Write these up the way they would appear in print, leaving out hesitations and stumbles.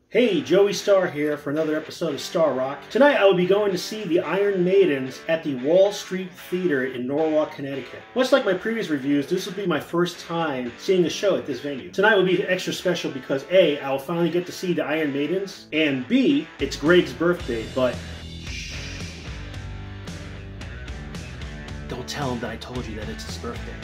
Hey, Joey Starr here for another episode of Star Rock. Tonight I will be going to see the Iron Maidens at the Wall Street Theater in Norwalk, Connecticut. Much like my previous reviews, this will be my first time seeing the show at this venue. Tonight will be extra special because A, I will finally get to see the Iron Maidens, and B, it's Greg's birthday, but shh. Don't tell him that I told you that it's his birthday.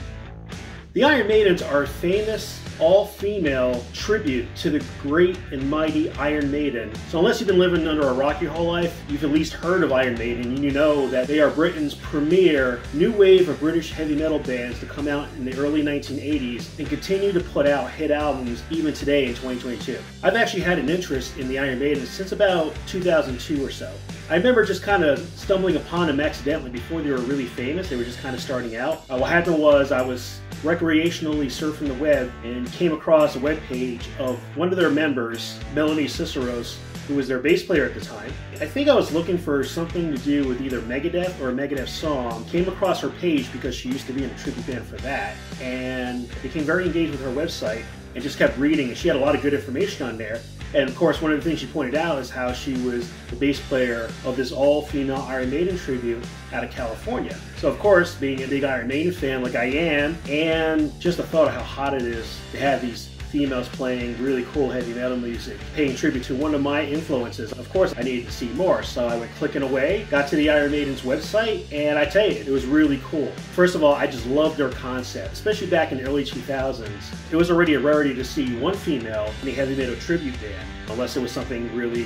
The Iron Maidens are a famous, all-female tribute to the great and mighty Iron Maiden. So unless you've been living under a rock your whole life, you've at least heard of Iron Maiden, and you know that they are Britain's premier new wave of British heavy metal bands to come out in the early 1980s and continue to put out hit albums even today in 2022. I've actually had an interest in the Iron Maidens since about 2002 or so. I remember just kind of stumbling upon them accidentally before they were really famous. They were just kind of starting out. What happened was I was recreationally surfing the web and came across a web page of one of their members, Melanie Ciceros, who was their bass player at the time. I think I was looking for something to do with either Megadeth or a Megadeth song. Came across her page because she used to be in a tribute band for that, and became very engaged with her website and just kept reading, and she had a lot of good information on there. And of course, one of the things she pointed out is how she was the bass player of this all-female Iron Maiden tribute out of California. So of course, being a big Iron Maiden fan like I am, and just the thought of how hot it is to have these females playing really cool heavy metal music, paying tribute to one of my influences. Of course, I needed to see more, so I went clicking away, got to the Iron Maiden's website, and I tell you, it was really cool. First of all, I just loved their concept, especially back in the early 2000s. It was already a rarity to see one female in a heavy metal tribute band, unless it was something really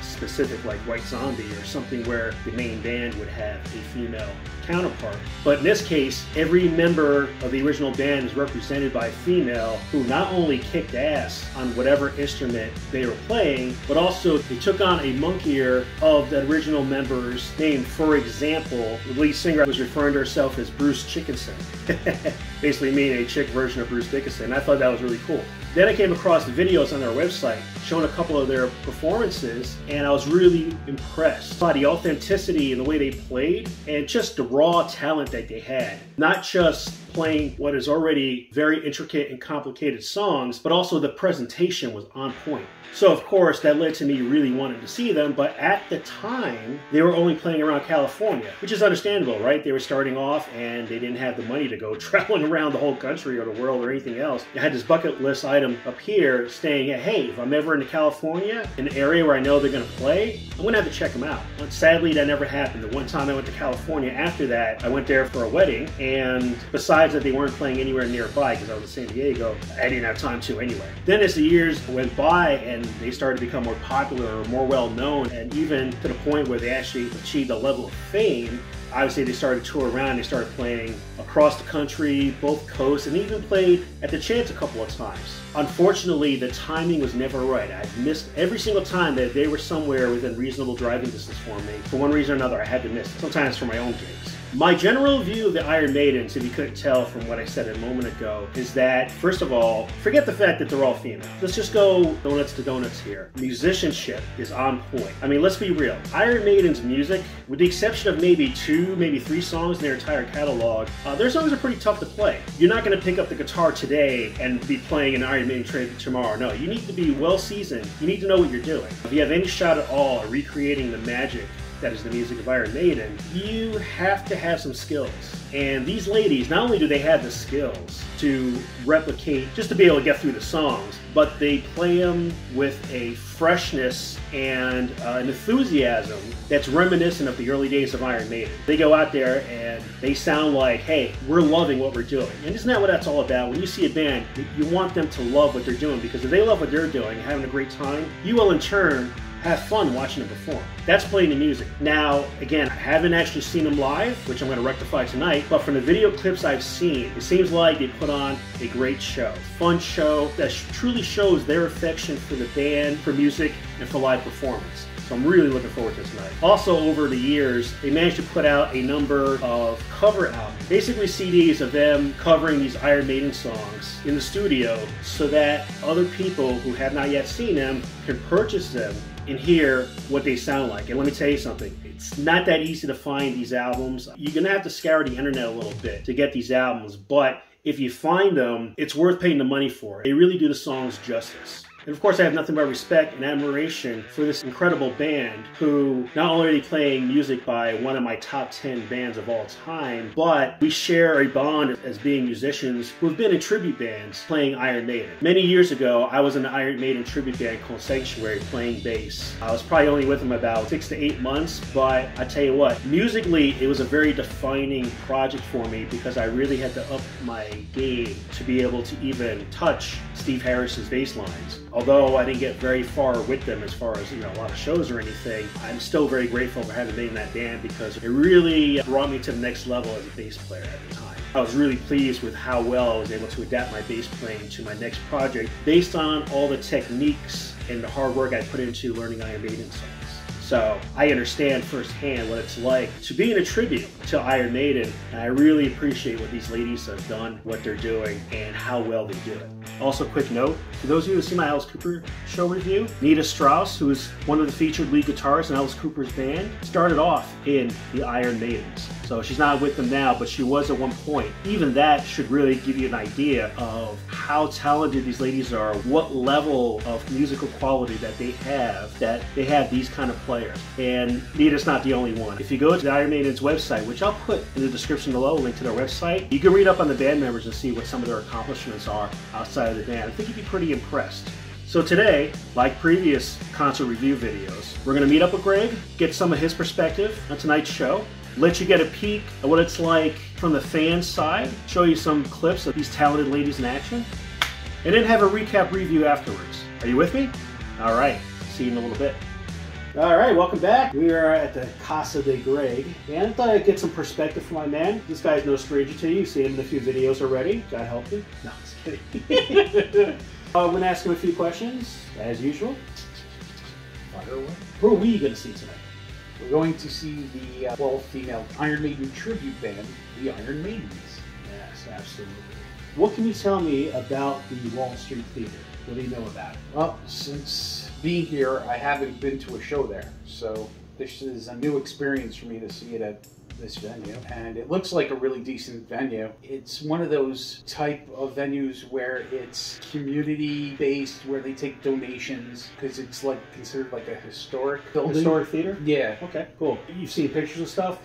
specific like White Zombie or something where the main band would have a female counterpart. But in this case, every member of the original band is represented by a female who not only kicked ass on whatever instrument they were playing, but also they took on a monkier of the original members' name. For example, the lead singer was referring to herself as Bruce Dickinson, basically meaning a chick version of Bruce Dickinson. I thought that was really cool. Then I came across the videos on their website showing a couple of their performances, and I was really impressed by the authenticity and the way they played, and just the raw talent that they had. Not just playing what is already very intricate and complicated songs, but also the presentation was on point. So of course that led to me really wanting to see them, but at the time they were only playing around California, which is understandable, right? They were starting off and they didn't have the money to go traveling around the whole country or the world or anything else. They had this bucket list item up here saying, hey, if I'm ever in California, an area where I know they're going to play, I'm going to have to check them out. But sadly, that never happened. The one time I went to California after that, I went there for a wedding, and besides that they weren't playing anywhere nearby because I was in San Diego, I didn't have time to anyway. Then as the years went by and they started to become more popular or more well known, and even to the point where they actually achieved a level of fame, obviously they started to tour around. They started playing across the country, both coasts, and even played at the Chance a couple of times. Unfortunately, the timing was never right. I've missed every single time that they were somewhere within reasonable driving distance for me. For one reason or another, I had to miss it, sometimes for my own gigs. My general view of the Iron Maidens, if you couldn't tell from what I said a moment ago, is that, first of all, forget the fact that they're all female. Let's just go donuts to donuts here. Musicianship is on point. I mean, let's be real. Iron Maiden's music, with the exception of maybe 2, maybe 3 songs in their entire catalog, their songs are pretty tough to play. You're not going to pick up the guitar today and be playing an Iron Maiden tribute tomorrow. No, you need to be well seasoned. You need to know what you're doing. If you have any shot at all at recreating the magic that is the music of Iron Maiden, you have to have some skills. And these ladies, not only do they have the skills to replicate, just to be able to get through the songs, but they play them with a freshness and an enthusiasm that's reminiscent of the early days of Iron Maiden. They go out there and they sound like, hey, we're loving what we're doing. And isn't that what that's all about? When you see a band, you want them to love what they're doing, because if they love what they're doing, having a great time, you will in turn have fun watching them perform. That's playing the music. Now, again, I haven't actually seen them live, which I'm going to rectify tonight, but from the video clips I've seen, it seems like they put on a great show. Fun show that truly shows their affection for the band, for music, and for live performance. So I'm really looking forward to tonight. Also, over the years, they managed to put out a number of cover albums, basically CDs of them covering these Iron Maiden songs in the studio so that other people who have not yet seen them can purchase them and hear what they sound like. And let me tell you something, it's not that easy to find these albums. You're gonna have to scour the internet a little bit to get these albums, but if you find them, it's worth paying the money for it. They really do the songs justice. And of course I have nothing but respect and admiration for this incredible band who not only are they playing music by one of my top 10 bands of all time, but we share a bond as being musicians who have been in tribute bands playing Iron Maiden. Many years ago I was in an Iron Maiden tribute band called Sanctuary playing bass. I was probably only with them about 6 to 8 months, but I tell you what, musically it was a very defining project for me because I really had to up my game to be able to even touch Steve Harris's bass lines. Although I didn't get very far with them as far as, a lot of shows or anything, I'm still very grateful for having been in that band because it really brought me to the next level as a bass player at the time. I was really pleased with how well I was able to adapt my bass playing to my next project based on all the techniques and the hard work I put into learning Iron Maiden songs. So I understand firsthand what it's like to be in a tribute to Iron Maiden, and I really appreciate what these ladies have done, what they're doing, and how well they do it. Also, quick note, for those of you who see my Alice Cooper show review, Nita Strauss, who is one of the featured lead guitarists in Alice Cooper's band, started off in the Iron Maidens. So she's not with them now, but she was at one point. Even that should really give you an idea of how talented these ladies are, what level of musical quality that they have these kind of players. And Nita's not the only one. If you go to the Iron Maiden's website, which I'll put in the description below, a link to their website, you can read up on the band members and see what some of their accomplishments are outside of the band. I think you'd be pretty impressed. So today, like previous concert review videos, we're going to meet up with Greg, get some of his perspective on tonight's show, let you get a peek at what it's like from the fans' side, show you some clips of these talented ladies in action, and then have a recap review afterwards. Are you with me? All right, see you in a little bit. All right, welcome back. We are at the Casa de Greg, and I thought I'd get some perspective from my man. This guy's no stranger to you. You've seen him in a few videos already. God help you. No, I'm just kidding. I'm going to ask him a few questions, as usual. Fire away. Who are we going to see tonight? We're going to see the all-female Iron Maiden tribute band, the Iron Maidens. Yes, absolutely. What can you tell me about the Wall Street Theater? What do you know about it? Well, since being here, I haven't been to a show there, so this is a new experience for me to see it at this venue, and it looks like a really decent venue. It's one of those type of venues where it's community based, where they take donations, because it's like considered like a historic building. Historic theater? Yeah. Okay, cool. You've seen pictures and stuff?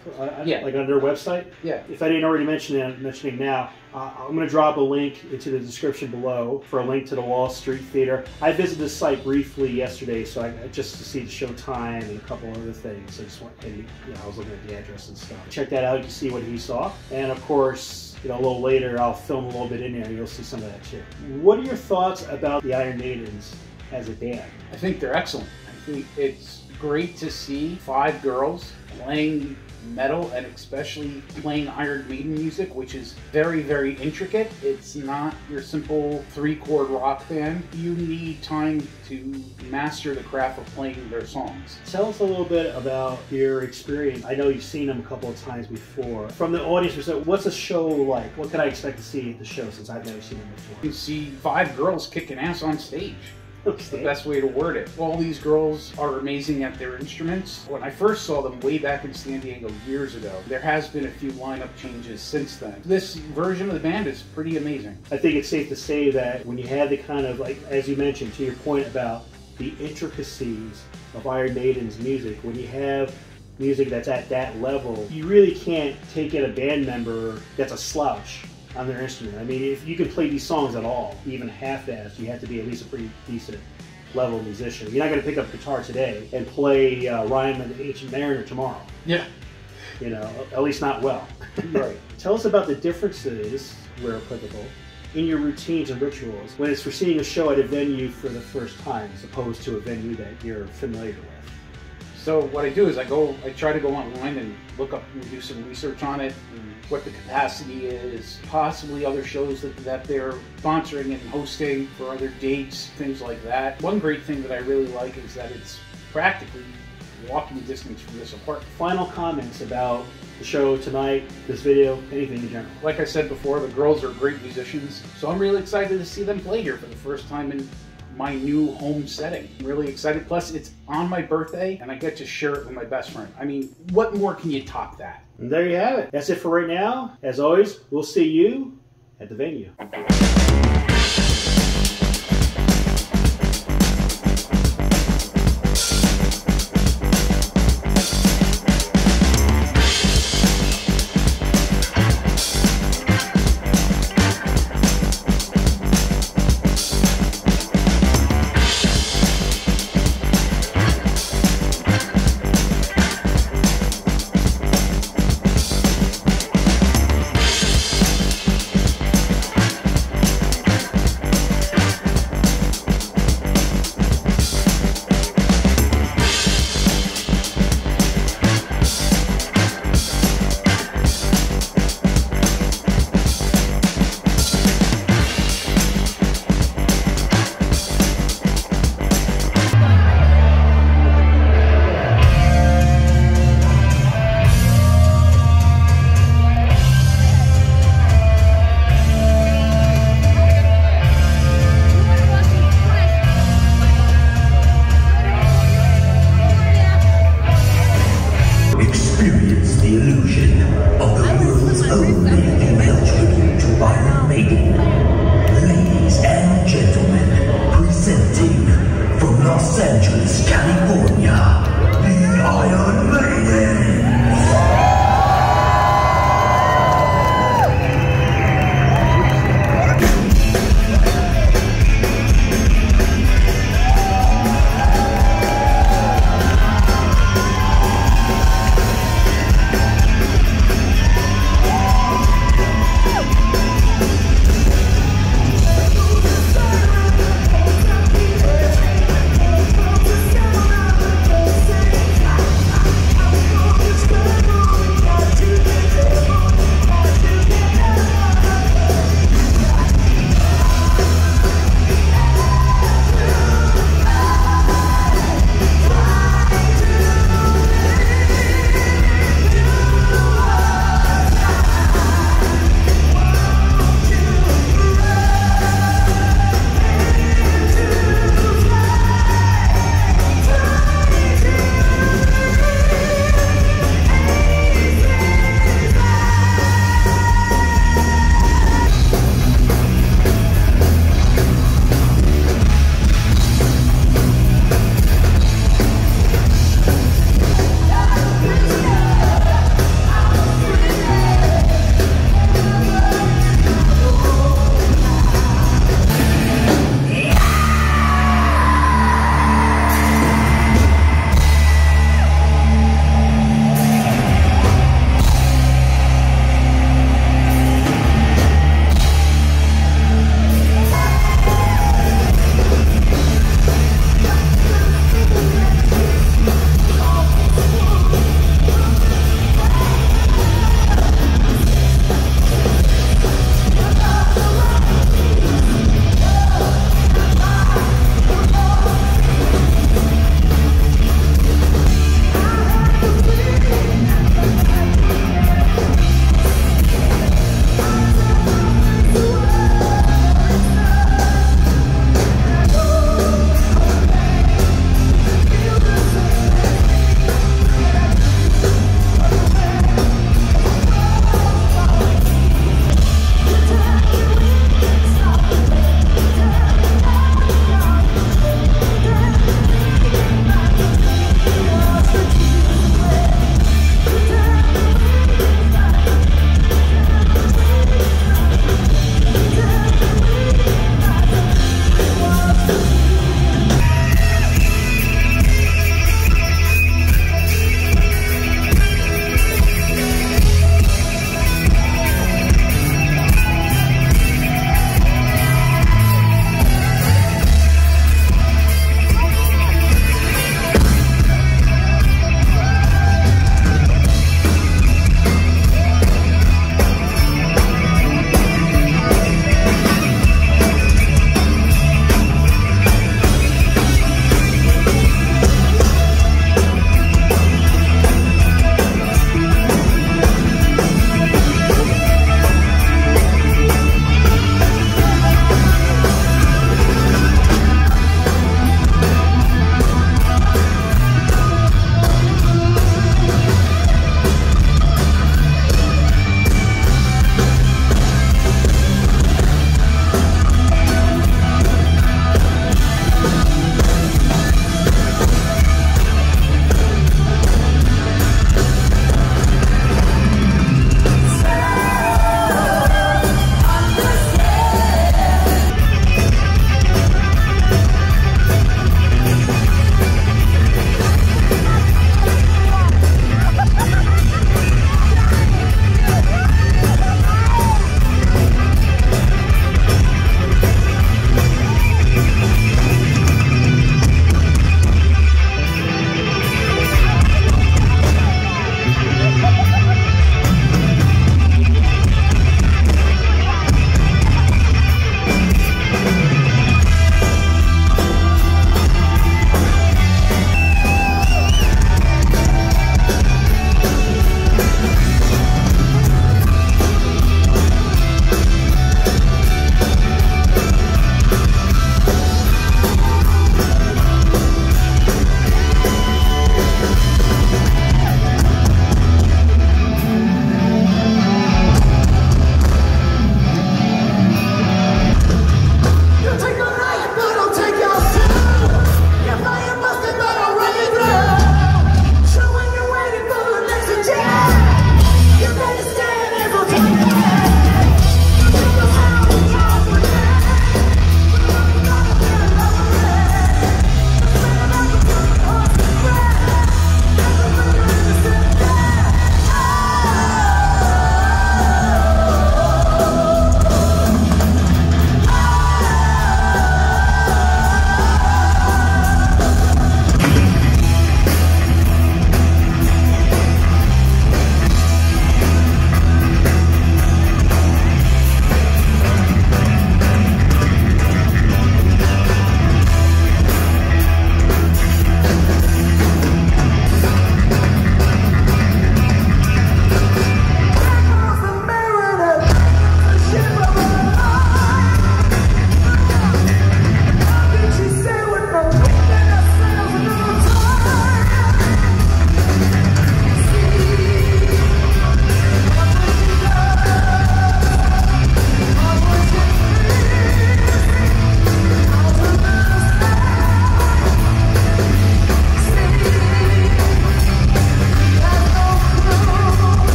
Yeah. Like on their website? Yeah. If I didn't already mention it, I'm mentioning now. I'm going to drop a link into the description below for a link to the Wall Street Theater. I visited this site briefly yesterday, so just to see the show time and a couple other things. I was looking at the address and stuff. Check that out. You can see what he saw. And of course, a little later, I'll film a little bit in there, and you'll see some of that too. What are your thoughts about the Iron Maidens as a band? I think they're excellent. I think it's great to see 5 girls playing metal, and especially playing Iron Maiden music, which is very, very intricate. It's not your simple 3-chord rock band. You need time to master the craft of playing their songs. Tell us a little bit about your experience. I know you've seen them a couple of times before. From the audience perspective, what's a show like? What can I expect to see at the show since I've never seen them before? You see 5 girls kicking ass on stage. That's the Okay. best way to word it. All these girls are amazing at their instruments. When I first saw them way back in San Diego years ago, there has been a few lineup changes since then. This version of the band is pretty amazing. I think it's safe to say that when you have the kind of, like, as you mentioned, to your point about the intricacies of Iron Maiden's music, when you have music that's at that level, you really can't take in a band member that's a slouch on their instrument. I mean, if you can play these songs at all, even half-assed, you have to be at least a pretty decent level musician. You're not going to pick up guitar today and play Rhyme of the Ancient Mariner tomorrow. Yeah. At least not well. Right. Tell us about the differences, where applicable, in your routines and rituals when it's for seeing a show at a venue for the first time as opposed to a venue that you're familiar with. So what I do is I try to go online and look up and do some research on it, and what the capacity is, possibly other shows that they're sponsoring and hosting for other dates, things like that. One great thing that I really like is that it's practically walking distance from this apartment. Final comments about the show tonight, this video, anything in general. Like I said before, the girls are great musicians, so I'm really excited to see them play here for the first time in my new home setting. I'm really excited. Plus, it's on my birthday, and I get to share it with my best friend. I mean, what more can you top that? And there you have it. That's it for right now. As always, we'll see you at the venue. Ladies and gentlemen, presenting from Los Angeles, California, the Iron Maidens.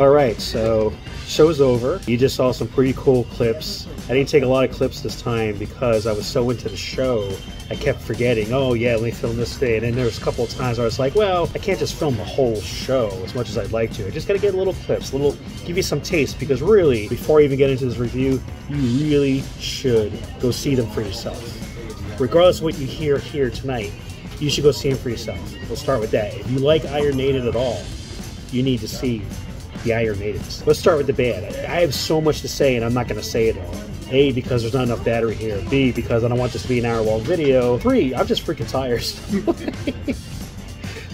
Alright, so show's over. You just saw some pretty cool clips. I didn't take a lot of clips this time because I was so into the show, I kept forgetting, oh yeah, let me film this thing. And then there was a couple of times where I was like, well, I can't just film the whole show as much as I'd like to. I just gotta get little clips, give you some taste, because really, before I even get into this review, you really should go see them for yourself. Regardless of what you hear here tonight, you should go see them for yourself. We'll start with that. If you like Iron Maiden at all, you need to see the Iron Maidens. Let's start with the band. I have so much to say and I'm not going to say it all. A, because there's not enough battery here. B, because I don't want this to be an hour-long video. 3, I'm just freaking tired.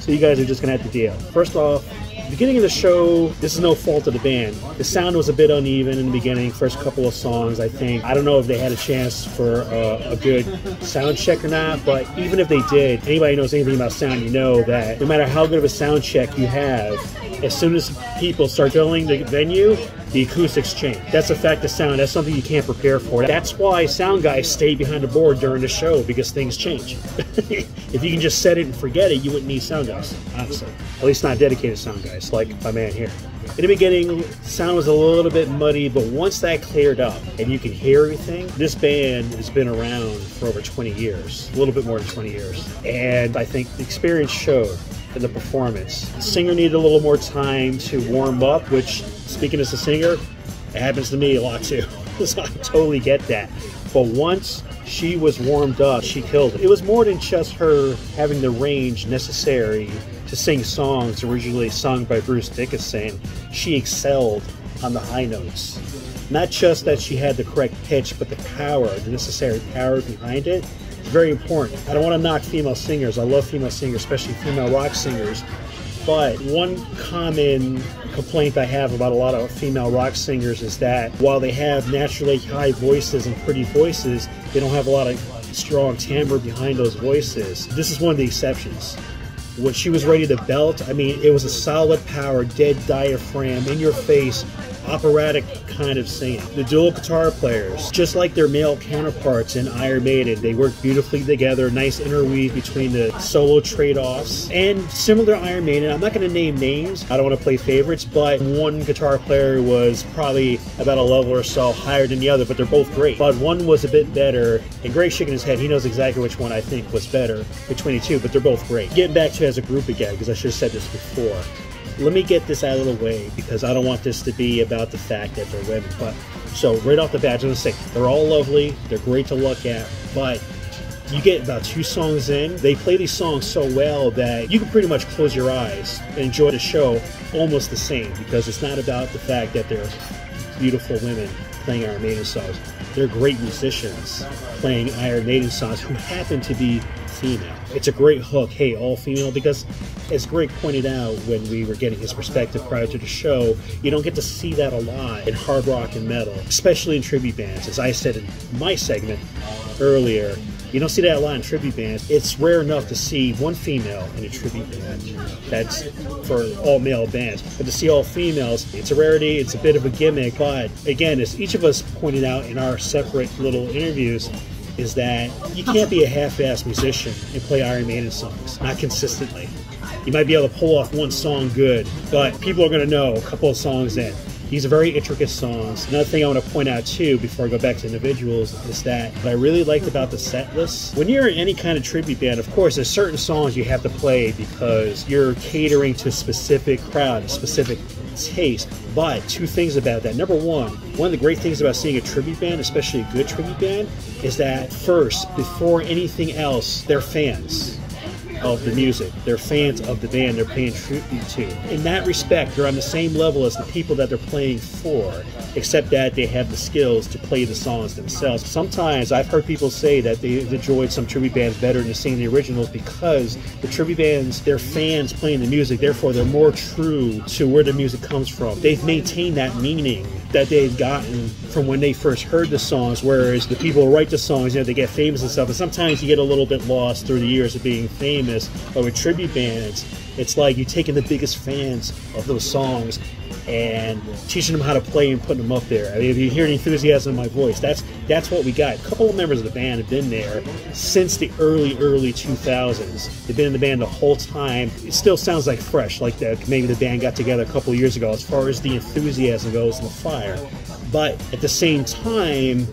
So you guys are just going to have to deal. First off, beginning of the show, this is no fault of the band. The sound was a bit uneven in the beginning, first couple of songs, I think. I don't know if they had a chance for a good sound check or not, but even if they did, anybody who knows anything about sound, you know that no matter how good of a sound check you have, as soon as people start filling the venue, the acoustics change. That's a fact of sound. That's something you can't prepare for. That's why sound guys stay behind the board during the show, because things change. If you can just set it and forget it, you wouldn't need sound guys, honestly. At least not dedicated sound guys, like my man here. In the beginning, sound was a little bit muddy, but once that cleared up and you can hear everything, this band has been around for over 20 years, a little bit more than 20 years. And I think the experience showed in the performance. The singer needed a little more time to warm up, which, speaking as a singer, it happens to me a lot too. So I totally get that. But once she was warmed up, she killed it. It was more than just her having the range necessary to sing songs originally sung by Bruce Dickinson. She excelled on the high notes. Not just that she had the correct pitch, but the power, the necessary power behind it. It's very important. I don't want to knock female singers. I love female singers, especially female rock singers. But one common complaint I have about a lot of female rock singers is that while they have naturally high voices and pretty voices, they don't have a lot of strong timbre behind those voices. This is one of the exceptions. When she was ready to belt, I mean, it was a solid power, dead diaphragm, in your face, operatic kind of singing. The dual guitar players, just like their male counterparts in Iron Maiden, they work beautifully together, nice interweave between the solo trade-offs. And similar to Iron Maiden, I'm not going to name names, I don't want to play favorites, but one guitar player was probably about a level or so higher than the other, but they're both great. But one was a bit better, and Greg's shaking his head, he knows exactly which one I think was better between the two, but they're both great. Getting back to as a group again, because I should have said this before. Let me get this out of the way, because I don't want this to be about the fact that they're women. But so right off the bat, I'm going to say they're all lovely, they're great to look at, but you get about 2 songs in, they play these songs so well that you can pretty much close your eyes and enjoy the show almost the same, because it's not about the fact that they're beautiful women playing Iron Maiden songs. They're great musicians playing Iron Maiden songs who happen to be female. It's a great hook, hey, all female, because as Greg pointed out when we were getting his perspective prior to the show, you don't get to see that a lot in hard rock and metal, especially in tribute bands. As I said in my segment earlier, you don't see that a lot in tribute bands. It's rare enough to see one female in a tribute band. That's for all male bands. But to see all females, it's a rarity, it's a bit of a gimmick. But again, as each of us pointed out in our separate little interviews, is that you can't be a half-assed musician and play Iron Maiden songs, not consistently. You might be able to pull off one song good, but people are going to know a couple of songs in. These are very intricate songs. Another thing I want to point out too, before I go back to individuals, is that what I really liked about the set list, when you're in any kind of tribute band, of course, there's certain songs you have to play because you're catering to a specific crowd, a specific taste. But 2 things about that. Number one of the great things about seeing a tribute band, especially a good tribute band, is that first, before anything else, they're fans of the music. They're fans of the band they're paying tribute to. In that respect, they're on the same level as the people that they're playing for, except that they have the skills to play the songs themselves. Sometimes I've heard people say that they've enjoyed some tribute bands better than seeing the originals because the tribute bands, they're fans playing the music, therefore they're more true to where the music comes from. They've maintained that meaning that they've gotten from when they first heard the songs, whereas the people who write the songs, you know, they get famous and stuff, and sometimes you get a little bit lost through the years of being famous. But with tribute bands, It's like you're taking the biggest fans of those songs and teaching them how to play and putting them up there. I mean, if you hear any enthusiasm in my voice, that's what we got. A couple of members of the band have been there since the early 2000s. They've been in the band the whole time. It still sounds like fresh, like that maybe the band got together a couple of years ago as far as the enthusiasm goes and the fire. But at the same time,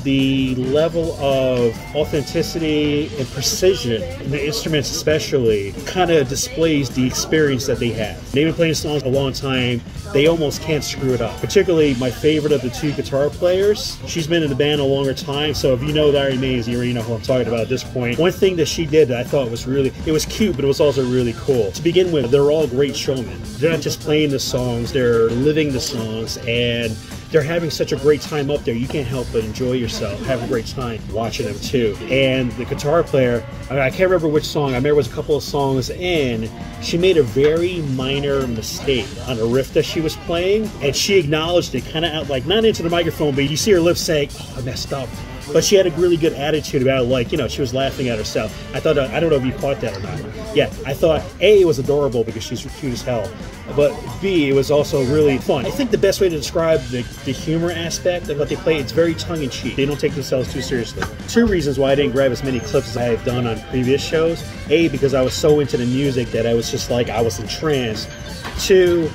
the level of authenticity and precision in the instruments especially kind of displays the experience that they have. They've been playing songs a long time. They almost can't screw it up. Particularly my favorite of the two guitar players. She's been in the band a longer time, so if you know the Iron Maidens, you already know who I'm talking about at this point. One thing that she did that I thought was it was cute, but it was also really cool. To begin with, they're all great showmen. They're not just playing the songs, they're living the songs, and they're having such a great time up there. You can't help but enjoy yourself, have a great time watching them too. And the guitar player, I can't remember which song, I remember it was a couple of songs in, she made a very minor mistake on a riff that she was playing, and she acknowledged it kind of out, like not into the microphone, but you see her lips saying, oh, I messed up. But she had a really good attitude about it, like, you know, she was laughing at herself. I thought, I don't know if you caught that or not. Yeah, I thought, A, it was adorable because she's cute as hell, but B, it was also really fun. I think the best way to describe the humor aspect of what they play, it's very tongue-in-cheek. They don't take themselves too seriously. Two reasons why I didn't grab as many clips as I have done on previous shows. A, because I was so into the music that I was just like, I was entranced. Two,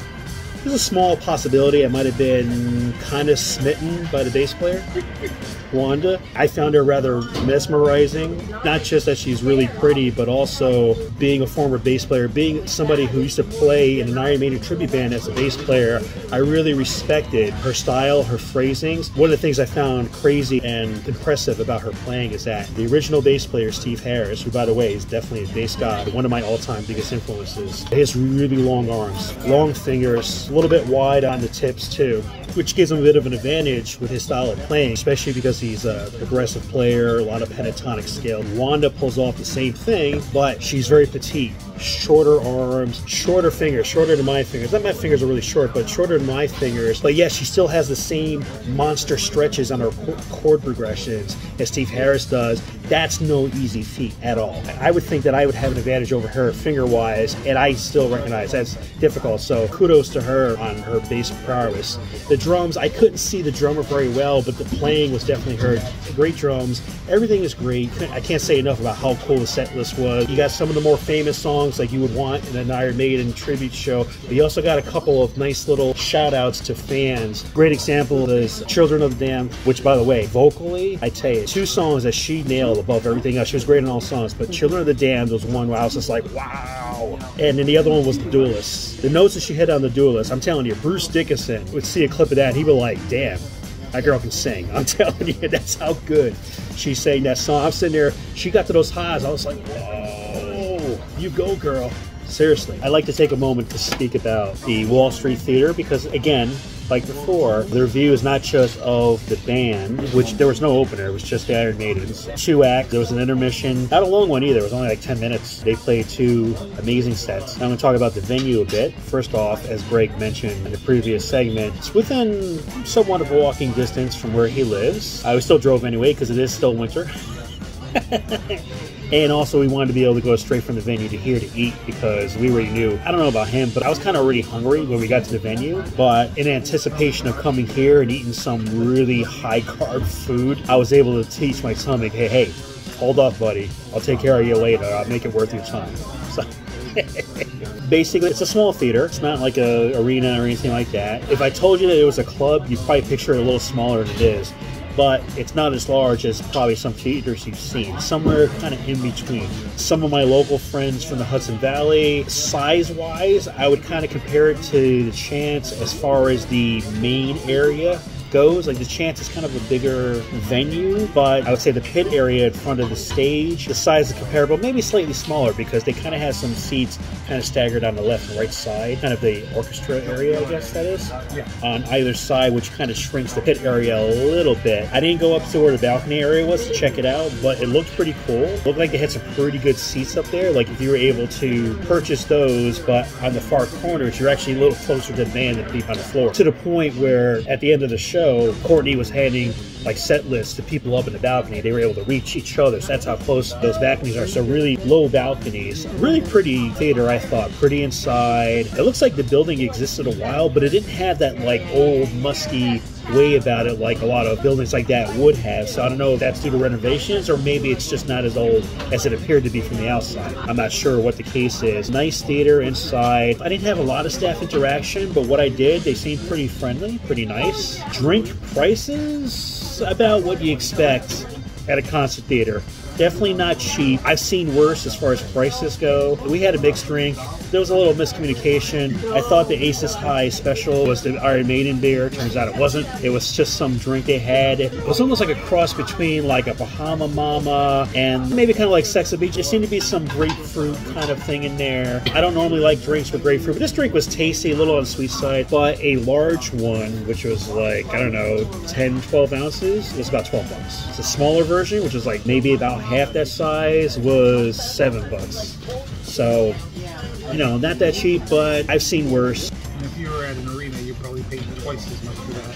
there's a small possibility I might have been kind of smitten by the bass player, Wanda. I found her rather mesmerizing, not just that she's really pretty, but also being a former bass player, being somebody who used to play in an Iron Maiden tribute band as a bass player. I really respected her style, her phrasings. One of the things I found crazy and impressive about her playing is that the original bass player, Steve Harris, who by the way is definitely a bass god, one of my all-time biggest influences, he has really long arms, long fingers, a little bit wide on the tips too, which gives him a bit of an advantage with his style of playing, especially because he's a progressive player, a lot of pentatonic scale. Wanda pulls off the same thing, but she's very petite. Shorter arms, shorter fingers, shorter than my fingers. Not my fingers are really short, but shorter than my fingers. But yes, she still has the same monster stretches on her chord progressions as Steve Harris does. That's no easy feat at all. I would think that I would have an advantage over her finger-wise, and I still recognize that's difficult. So kudos to her on her bass prowess. The drums, I couldn't see the drummer very well, but the playing was definitely heard. Great drums. Everything is great. I can't say enough about how cool the set list was. You got some of the more famous songs like you would want in an Iron Maiden tribute show, but you also got a couple of nice little shout outs to fans. Great example is Children of the Damned, which by the way, vocally, I tell you, two songs that she nailed above everything else. She was great in all songs, but Children of the Damned was one where I was just like, wow. And then the other one was The Duelist. The notes that she hit on The Duelist, I'm telling you, Bruce Dickinson would see a clip of that and he'd be like, damn, that girl can sing. I'm telling you, that's how good she sang that song. I'm sitting there, she got to those highs, I was like, whoa, you go, girl. Seriously. I'd like to take a moment to speak about the Wall Street Theater because, again, like before, the review is not just of the band, which there was no opener, it was just the Iron Maidens. 2 acts, there was an intermission, not a long one either, it was only like 10 minutes. They played 2 amazing sets. I'm going to talk about the venue a bit. First off, as Greg mentioned in the previous segment, it's within somewhat of a walking distance from where he lives. We still drove anyway because it is still winter. And also we wanted to be able to go straight from the venue to here to eat because we already knew, I don't know about him, but I was kind of already hungry when we got to the venue. But in anticipation of coming here and eating some really high carb food, I was able to teach my stomach, hey, hold up, buddy. I'll take care of you later. I'll make it worth your time. So basically, it's a small theater. It's not like an arena or anything like that. If I told you that it was a club, you'd probably picture it a little smaller than it is. But it's not as large as probably some theaters you've seen. Somewhere kind of in between. Some of my local friends from the Hudson Valley, size-wise, I would kind of compare it to the Chance as far as the main area goes. Like the Chance is kind of a bigger venue, but I would say the pit area in front of the stage, the size is comparable, maybe slightly smaller because they kind of have some seats kind of staggered on the left and right side, kind of the orchestra area, I guess that is, on either side, which kind of shrinks the pit area a little bit. I didn't go up to where the balcony area was to check it out, but it looked pretty cool. It looked like they had some pretty good seats up there, like if you were able to purchase those, but on the far corners, you're actually a little closer to the band than deep on the floor. To the point where at the end of the show, Courtney was handing like set lists to people up in the balcony. They were able to reach each other. So that's how close those balconies are. So really low balconies. Really pretty theater, I thought. Pretty inside. It looks like the building existed a while, but it didn't have that like old musky way about it like a lot of buildings like that would have. So I don't know if that's due to renovations or maybe it's just not as old as it appeared to be from the outside. I'm not sure what the case is. Nice theater inside. I didn't have a lot of staff interaction, but what I did, they seemed pretty friendly, pretty nice. Drink prices, about what you expect at a concert theater. Definitely not cheap. I've seen worse as far as prices go. We had a mixed drink. There was a little miscommunication. I thought the Aces High special was the Iron Maiden beer. Turns out it wasn't. It was just some drink they had. It was almost like a cross between like a Bahama Mama and maybe kind of like Sex on the Beach. There seemed to be some grapefruit kind of thing in there. I don't normally like drinks with grapefruit, but this drink was tasty, a little on the sweet side. But a large one, which was like, I don't know, 10, 12 ounces, was about $12. It's a smaller version, which was like maybe about half that size, was $7. So, you know, not that cheap, but I've seen worse. And if you were at an arena, you probably paid twice as much for that.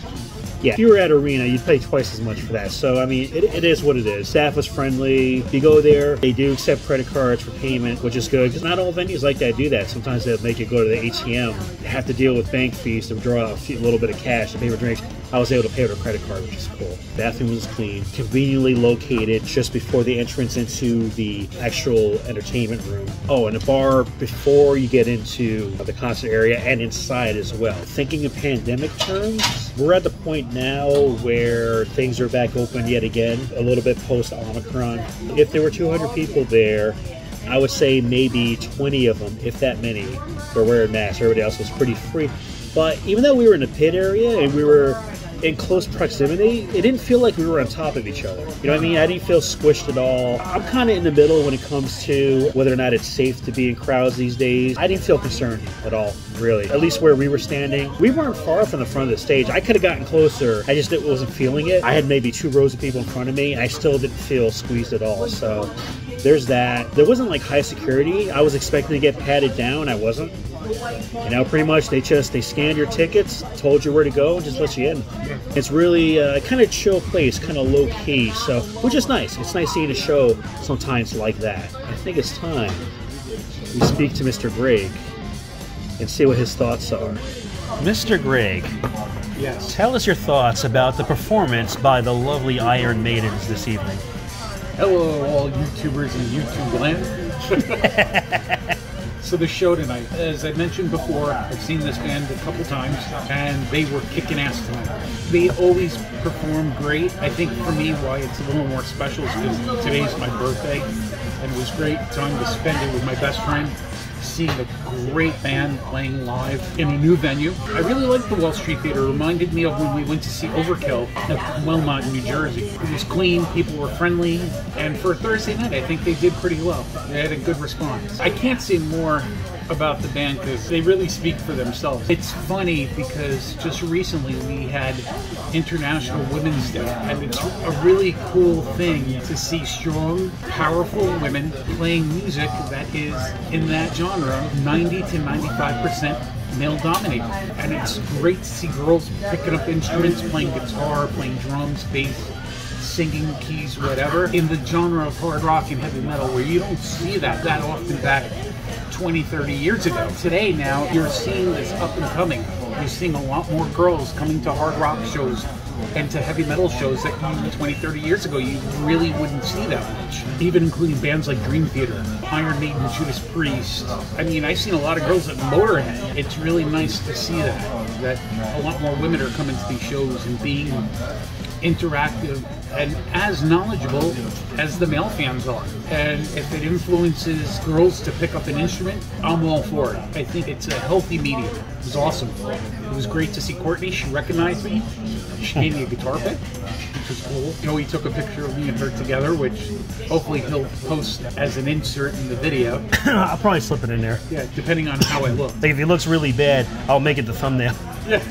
Yeah, if you were at arena, you'd pay twice as much for that. So, I mean, it is what it is. Staff was friendly. If you go there, they do accept credit cards for payment, which is good. Because not all venues like that do that. Sometimes they'll make you go to the ATM. You have to deal with bank fees to draw out a little bit of cash to pay for drinks. I was able to pay with a credit card, which is cool. Bathroom was clean, conveniently located just before the entrance into the actual entertainment room. Oh, and a bar before you get into the concert area and inside as well. Thinking in pandemic terms, we're at the point now where things are back open yet again, a little bit post-Omicron. If there were 200 people there, I would say maybe 20 of them, if that many, were wearing masks. Everybody else was pretty free. But even though we were in the pit area and we were in close proximity, it didn't feel like we were on top of each other. You know what I mean? I didn't feel squished at all. I'm kind of in the middle when it comes to whether or not it's safe to be in crowds these days. I didn't feel concerned at all, really. At least where we were standing. We weren't far from the front of the stage. I could have gotten closer. I just wasn't feeling it. I had maybe 2 rows of people in front of me. I still didn't feel squeezed at all. So there's that. There wasn't like high security. I was expecting to get patted down. I wasn't. You know, pretty much they scanned your tickets, told you where to go, and just let you in. It's really kind of chill place, kind of low key, so which is nice. It's nice seeing a show sometimes like that. I think it's time we speak to Mr. Greg and see what his thoughts are. Mr. Greg, Yes. tell us your thoughts about the performance by the lovely Iron Maidens this evening. Hello, all YouTubers in YouTube land. So the show tonight, as I mentioned before, I've seen this band a couple times, and they were kicking ass tonight. They always perform great. I think for me, why it's a little more special is because today's my birthday, and it was great time to spend it with my best friend, seeing a great band playing live in a new venue. I really liked the Wall Street Theater. It reminded me of when we went to see Overkill at Wilmot, New Jersey. It was clean, people were friendly, and for a Thursday night, I think they did pretty well. They had a good response. I can't say more about the band because they really speak for themselves. It's funny because just recently we had International Women's Day, and it's a really cool thing to see strong, powerful women playing music that is in that genre 90 to 95% male dominated. And it's great to see girls picking up instruments, playing guitar, playing drums, bass, singing, keys, whatever, in the genre of hard rock and heavy metal, where you don't see that often back 20, 30 years ago. Today now, you're seeing this up and coming. You're seeing a lot more girls coming to hard rock shows and to heavy metal shows that 20, 30 years ago you really wouldn't see that much. Even including bands like Dream Theater, Iron Maidens, Judas Priest. I mean, I've seen a lot of girls at Motorhead. It's really nice to see that a lot more women are coming to these shows and being interactive and as knowledgeable as the male fans are. And if it influences girls to pick up an instrument, I'm all for it. I think it's a healthy medium. It was awesome. It was great to see Courtney. She recognized me. She gave me a guitar pick, which was cool. You know, he took a picture of me and her together, which hopefully he'll post as an insert in the video. I'll probably slip it in there. Yeah, depending on how I look. Like if he looks really bad, I'll make it the thumbnail. Yeah.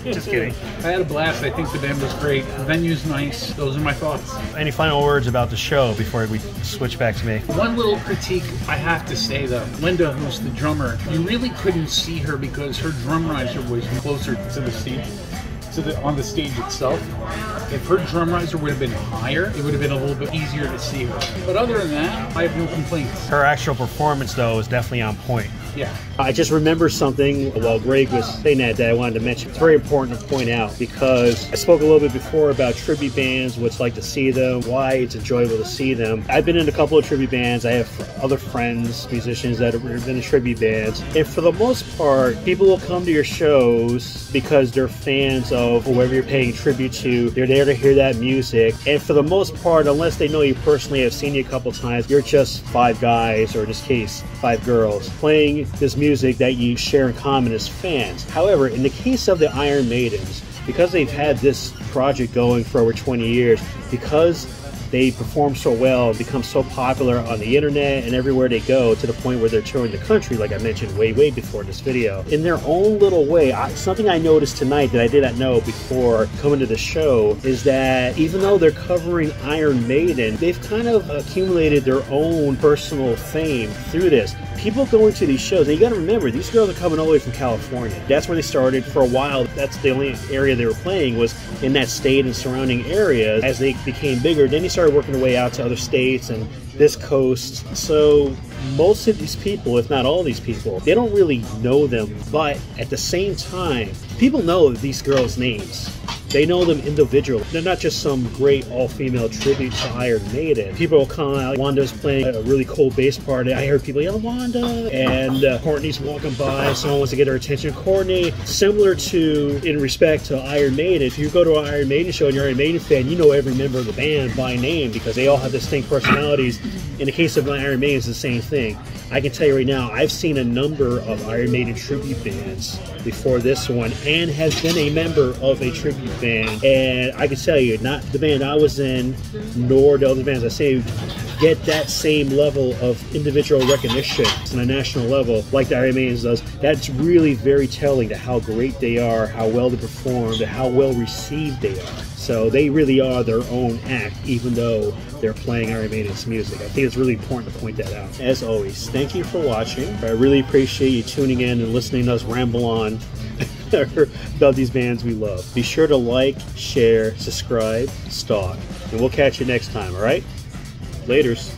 Just kidding. I had a blast. I think the band was great. The venue's nice. Those are my thoughts. Any final words about the show before we switch back to me? One little critique I have to say though, Linda, who's the drummer, you really couldn't see her because her drum riser was closer to the stage, on the stage itself. If her drum riser would have been higher, it would have been a little bit easier to see her. But other than that, I have no complaints. Her actual performance, though, is definitely on point. Yeah. I just remember something while Greg was saying that I wanted to mention. It's very important to point out because I spoke a little bit before about tribute bands, what it's like to see them, why it's enjoyable to see them. I've been in a couple of tribute bands. I have other friends, musicians that have been in tribute bands. And for the most part, people will come to your shows because they're fans of whoever you're paying tribute to. They're there to hear that music. And for the most part, unless they know you personally, have seen you a couple times, you're just 5 guys, or in this case, 5 girls, playing this music that you share in common as fans. However, in the case of the Iron Maidens, because they've had this project going for over 20 years, because they perform so well and become so popular on the internet and everywhere they go, to the point where they're touring the country, like I mentioned way before this video, in their own little way. Something I noticed tonight that I did not know before coming to the show is that even though they're covering Iron Maiden, they've kind of accumulated their own personal fame through this. People going to these shows, and you got to remember, these girls are coming all the way from California. That's where they started. For a while, that's the only area they were playing, was in that state and surrounding areas. As they became bigger, then they started working their way out to other states and this coast. So most of these people, if not all these people, they don't really know them, but at the same time, people know these girls' names. They know them individually. They're not just some great all-female tribute to Iron Maiden. People will come out. Wanda's playing a really cool bass part. I heard people yell, Wanda! And Courtney's walking by. Someone wants to get her attention. Courtney, similar to, in respect to Iron Maiden, if you go to an Iron Maiden show and you're an Iron Maiden fan, you know every member of the band by name because they all have distinct personalities. In the case of Iron Maiden, it's the same thing. I can tell you right now, I've seen a number of Iron Maiden tribute bands before this one, and has been a member of a tribute band. And I can tell you, not the band I was in, nor the other bands I say, get that same level of individual recognition on a national level like the Iron Maidens does. That's really very telling to how great they are, how well they perform, and how well received they are. So they really are their own act, even though they're playing Iron Maiden's music. I think it's really important to point that out. As always, thank you for watching. I really appreciate you tuning in and listening to us ramble on about these bands we love. Be sure to like, share, subscribe, stalk, and we'll catch you next time, all right? Laters.